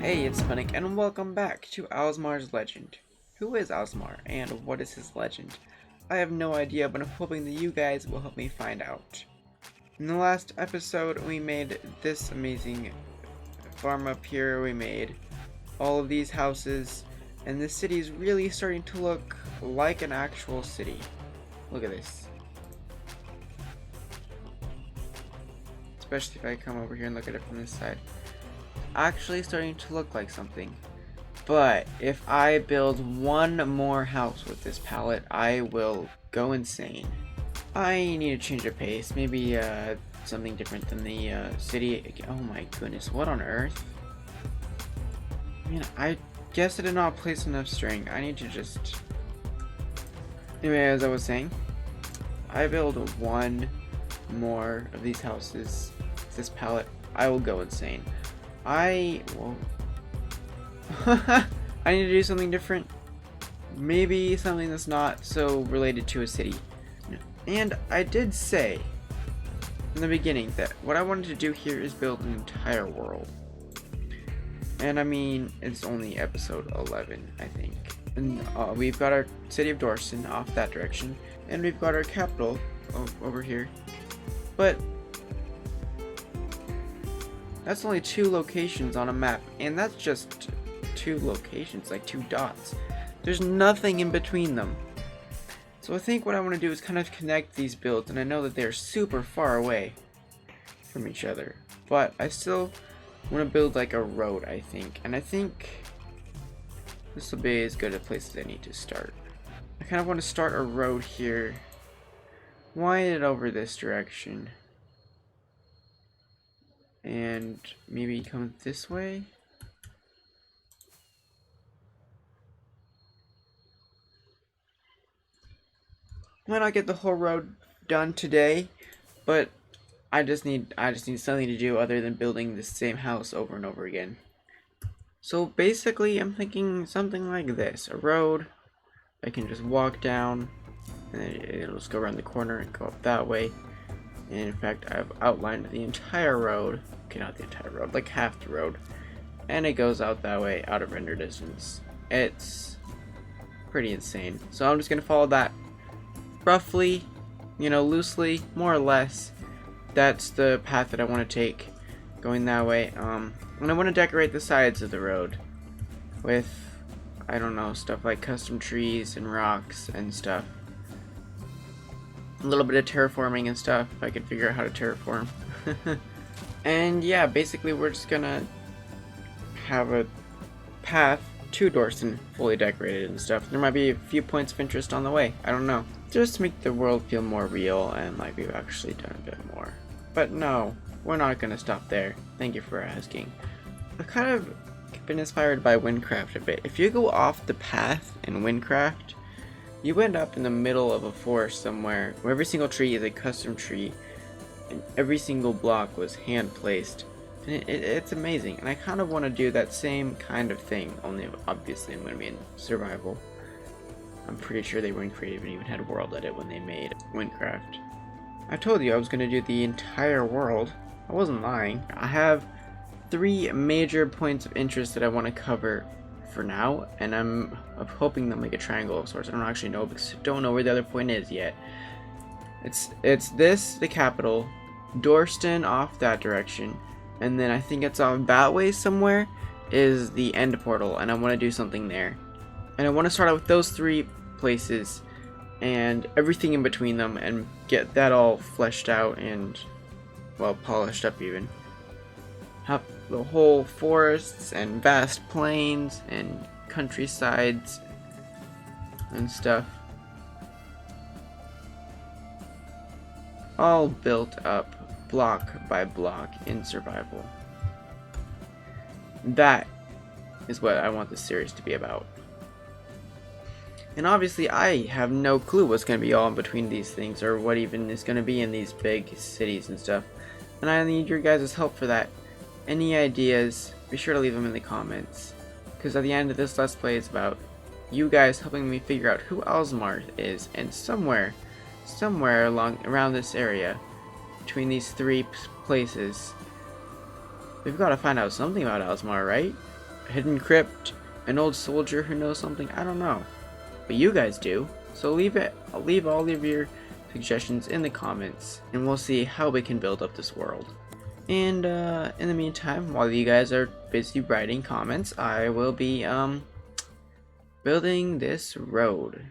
Hey, it's Spudnik, and welcome back to Alsmar's Legend. Who is Alsmar, and what is his legend? I have no idea, but I'm hoping that you guys will help me find out. In the last episode, we made this amazing farm up here, we made all of these houses, and this city is really starting to look like an actual city. Look at this. Especially if I come over here and look at it from this side. Actually starting to look like something. But if I build one more house with this pallet, I will go insane. I need to change the pace. Maybe something different than the city. Oh my goodness, what on earth? Man, I guess I did not place enough string. I need to just... Anyway, as I was saying, I build one more of these houses with this pallet, I will go insane. Whoa. I need to do something different. Maybe something that's not so related to a city. And I did say in the beginning that what I wanted to do here is build an entire world. And I mean, it's only episode 11, I think. And we've got our city of Dorston off that direction. And we've got our capital over here. But that's only 2 locations on a map, and that's just 2 locations, like 2 dots. There's nothing in between them. So I think what I want to do is kind of connect these builds, and I know that they're super far away from each other, but I still want to build like a road, I think, and I think this will be as good a place as I need to start. I kind of want to start a road here, wind it over this direction, and maybe come this way. Might not get the whole road done today, but I just need something to do other than building the same house over and over again. So basically, I'm thinking something like this: a road I can just walk down, and then it'll just go around the corner and go up that way. And in fact, I've outlined the entire road. Okay, not the entire road, like half the road. And it goes out that way, out of render distance. It's pretty insane. So I'm just going to follow that roughly, loosely, more or less. That's the path that I want to take, going that way. And I want to decorate the sides of the road with, I don't know, stuff like custom trees and rocks and stuff. A little bit of terraforming and stuff, if I can figure out how to terraform. And yeah, basically we're just gonna have a path to Dorston fully decorated and stuff. There might be a few points of interest on the way, I don't know. Just to make the world feel more real and like we've actually done a bit more. But no, we're not gonna stop there. Thank you for asking. I've kind of been inspired by Windcraft a bit. If you go off the path in Windcraft, you end up in the middle of a forest somewhere where every single tree is a custom tree and every single block was hand placed, and it's amazing. And I kind of want to do that same kind of thing, only obviously I'm going to be in survival. I'm pretty sure they weren't creative and even had world edit when they made Windcraft. I told you I was going to do the entire world. I wasn't lying. I have 3 major points of interest that I want to cover for now, and I'm hoping they'll make a triangle of sorts. I don't actually know because I don't know where the other point is yet. It's this, the capital, Dorston off that direction, and then I think it's on that way somewhere is the end portal, and I want to do something there. And I want to start out with those 3 places and everything in between them and get that all fleshed out and, well, polished up even. Have the whole forests and vast plains and countrysides and stuff all built up block by block in survival. That is what I want this series to be about. And obviously I have no clue what's going to be all in between these things or what even is going to be in these big cities and stuff. And I need your guys' help for that. Any ideas, be sure to leave them in the comments. Because at the end of this Let's Play is about you guys helping me figure out who Alsmar is. And somewhere around this area, between these 3 places, we've got to find out something about Alsmar, right? hidden crypt, an old soldier who knows something, I don't know. But you guys do. So leave all of your suggestions in the comments, and we'll see how we can build up this world. And in the meantime, while you guys are busy writing comments, I will be building this road.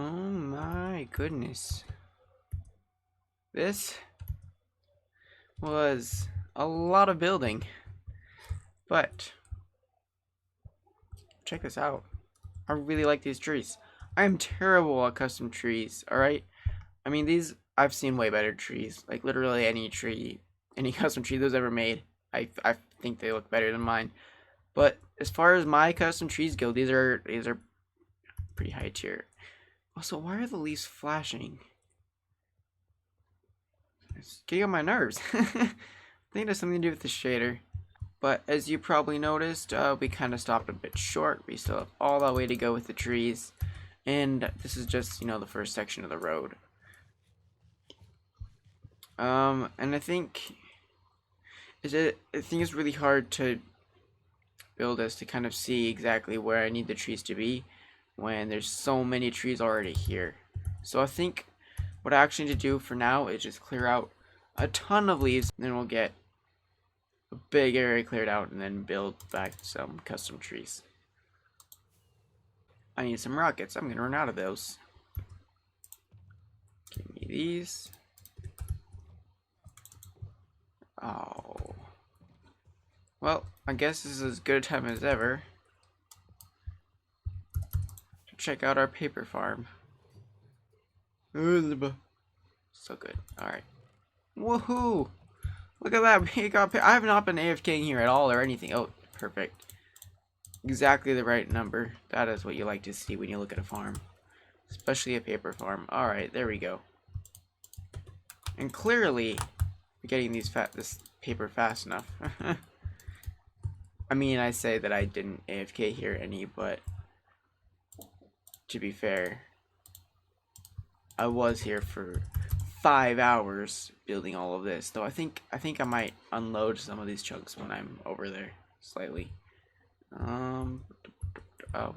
Oh my goodness. This was a lot of building. But check this out. I really like these trees. I'm terrible at custom trees, alright? I mean, these, I've seen way better trees. Like, literally any tree, any custom tree that was ever made, I think they look better than mine. But as far as my custom trees go, these are pretty high tier. Also, why are the leaves flashing? It's getting on my nerves. I think it has something to do with the shader. But as you probably noticed, we kind of stopped a bit short. We still have all that way to go with the trees. And this is just, the first section of the road. And I think it's really hard to build this to kind of see exactly where I need the trees to be when there's so many trees already here. So I think what I actually need to do for now is just clear out a ton of leaves, and then we'll get a big area cleared out and then build back some custom trees. I need some rockets. I'm gonna run out of those. Give me these. Oh. Well, I guess this is as good a time as ever to check out our paper farm. So good. Alright. Woohoo! Look at that. We got I have not been AFKing here at all or anything. Oh, perfect. Exactly the right number. That is what you like to see when you look at a farm. Especially a paper farm. Alright, there we go. And clearly, we're getting this paper fast enough. I mean, I say that I didn't AFK here any, but to be fair, I was here for 5 hours building all of this. Though I think I might unload some of these chunks when I'm over there slightly. Oh,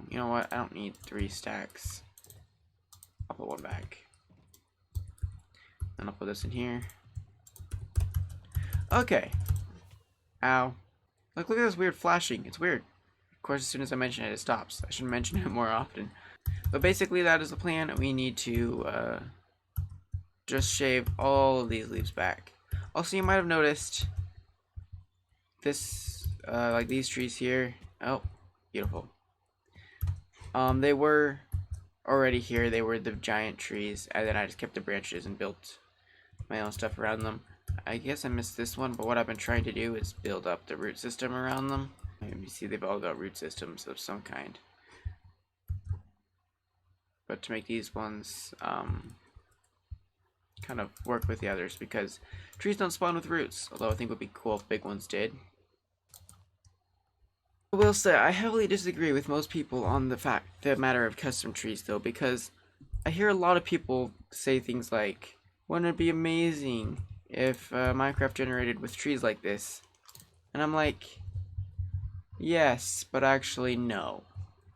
you know what? I don't need 3 stacks. I'll put one back. Then I'll put this in here. Okay. Ow. Look at this weird flashing. It's weird. Of course, as soon as I mention it, it stops. I should mention it more often. But basically, that is the plan. We need to just shave all of these leaves back. Also, you might have noticed this, like these trees here. Oh, beautiful. They were already here. They were the giant trees, and then I just kept the branches and built my own stuff around them. I guess I missed this one, but what I've been trying to do is build up the root system around them. And you see they've all got root systems of some kind. But to make these ones kind of work with the others, because trees don't spawn with roots, although I think it would be cool if big ones did. I will say, I heavily disagree with most people on the matter of custom trees, though, because I hear a lot of people say things like, wouldn't it be amazing if Minecraft generated with trees like this? And I'm like, yes, but actually no.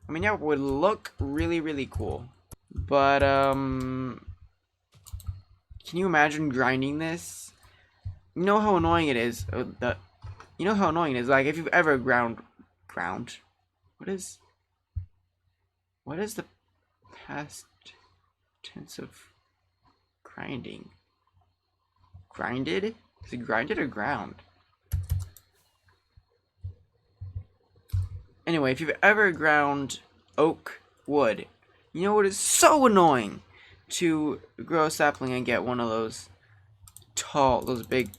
I mean, yeah, it would look really, really cool. But, can you imagine grinding this? You know how annoying it is? You know how annoying it is? Like, if you've ever ground... What is the past tense of grinding? Grinded? Is it grinded or ground? Anyway, if you've ever ground oak wood, you know what is so annoying? To grow a sapling and get one of those those big...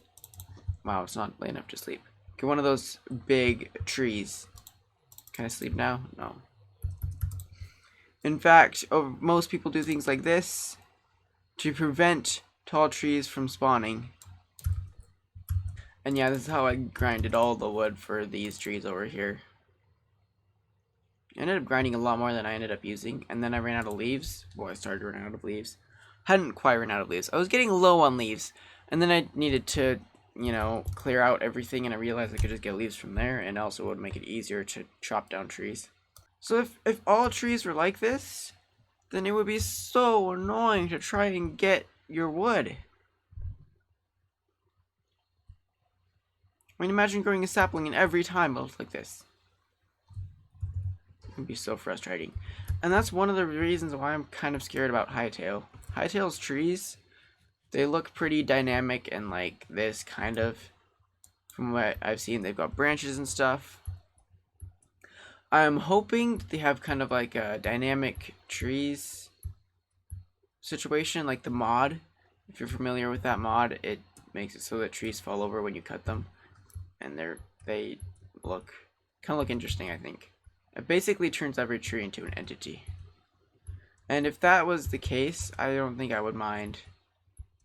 Wow, it's not late enough to sleep. Get one of those big trees. Can I sleep now? No. In fact, most people do things like this to prevent tall trees from spawning. And yeah, this is how I grinded all the wood for these trees over here. I ended up grinding a lot more than I ended up using, and then I ran out of leaves. Well, I started running out of leaves. Hadn't quite run out of leaves. I was getting low on leaves, and then I needed to, clear out everything, and I realized I could just get leaves from there, and also would make it easier to chop down trees. So if all trees were like this, then it would be so annoying to try and get your wood. I mean, imagine growing a sapling and every time it looks like this. can be so frustrating. And that's one of the reasons why I'm kind of scared about Hightail. Hightail's trees, they look pretty dynamic and like this kind of. From what I've seen, they've got branches and stuff. I'm hoping they have kind of like a dynamic trees situation, like the mod. If you're familiar with that mod, it makes it so that trees fall over when you cut them, and they look kind of look interesting. I think it basically turns every tree into an entity. And if that was the case, I don't think I would mind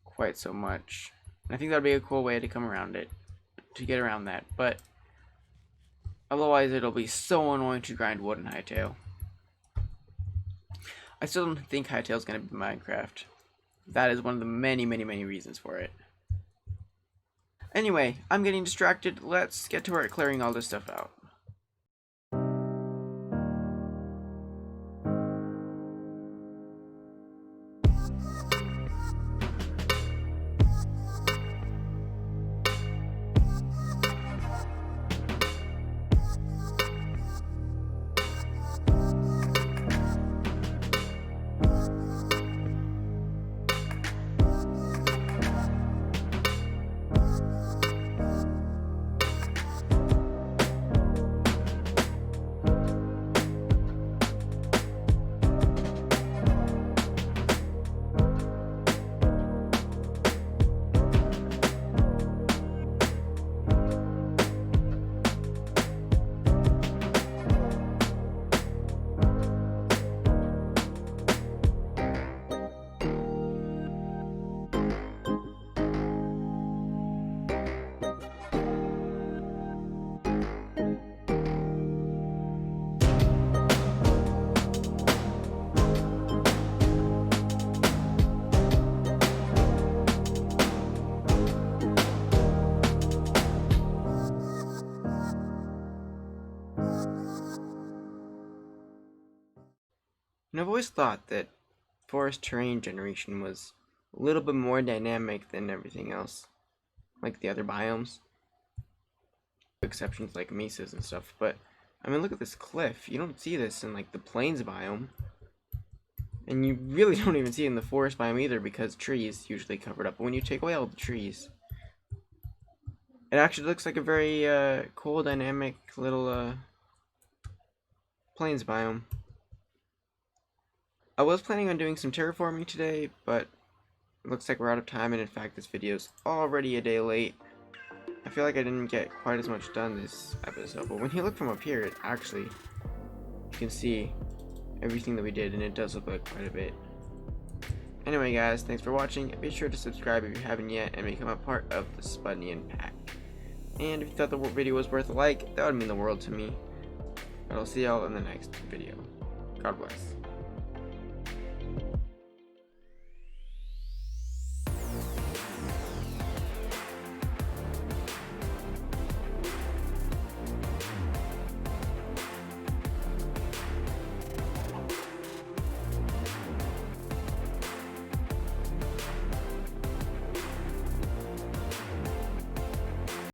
quite so much. I think that'd be a cool way to come around it, to get around that. But otherwise, it'll be so annoying to grind wood in Hightail. I still don't think Hightail's gonna be Minecraft. That is one of the many reasons for it. Anyway, I'm getting distracted. Let's get to work clearing all this stuff out. And I've always thought that forest terrain generation was a little bit more dynamic than everything else, like the other biomes. Exceptions like mesas and stuff, but I mean, look at this cliff. You don't see this in like the plains biome, and you really don't even see it in the forest biome either because trees usually cover it up. But when you take away all the trees, it actually looks like a very cool, dynamic little plains biome. I was planning on doing some terraforming today, but it looks like we're out of time, and in fact this video is already a day late. I feel like I didn't get quite as much done this episode, but when you look from up here, it actually, you can see everything that we did, and it does look like quite a bit. Anyway guys, thanks for watching. Be sure to subscribe if you haven't yet, and become a part of the Spudnik pack. And if you thought the video was worth a like, that would mean the world to me. But I'll see y'all in the next video. God bless.